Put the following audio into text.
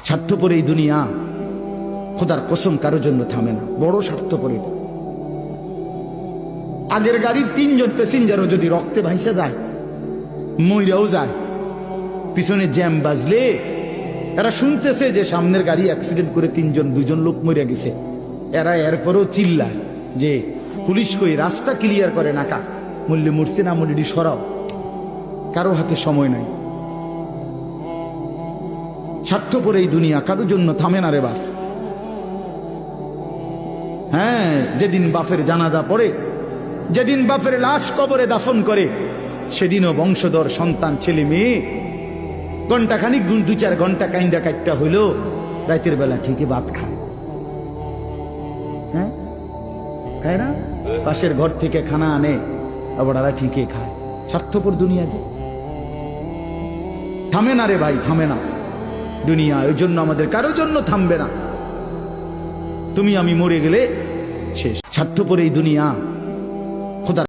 স্বার্থপর এই দুনিয়া, খোদার কসম কারোর জন্য থামে না। বড় স্বার্থপর এটা। আগের গাড়ির 3 জন প্যাসেঞ্জারও যদি রক্তে ভাইসা যায়, মইরাও যায়, পিছনে জ্যাম বাজলে এরা শুনতেছে যে সামনের গাড়ি অ্যাক্সিডেন্ট করে 2জন লোক মরে গেছে, এরা এরপরও চিল্লায় যে পুলিশ কই, রাস্তা ক্লিয়ার করে নাকা, মূল্যে মরছে না মূল্যটি সরাও। কারো হাতে সময় নাই। স্বার্থপর এই দুনিয়া, কারোর জন্য থামে না রে বাপ। হ্যাঁ, যেদিন বাপের জানাজা পড়ে, যেদিন বাপের লাশ কবরে দাফন করে, সেদিনও বংশধর সন্তান ছেলে মেয়ে ঘন্টাখানিক 2-4 ঘন্টা কাইন্দা কাটটা হইলো, রাতের বেলা ঠিকই ভাত খায়। হ্যাঁ, খায় না? পাশের ঘর থেকে খানা আনে, আবার ওরা ঠিকই খায়। স্বার্থপর দুনিয়া যে, থামে না রে ভাই, থামে না দুনিয়া। ওই জন্য আমাদের কারোর জন্য থামবে না। তুমি আমি মরে গেলে শেষ। স্বার্থপর এই দুনিয়া, খোদা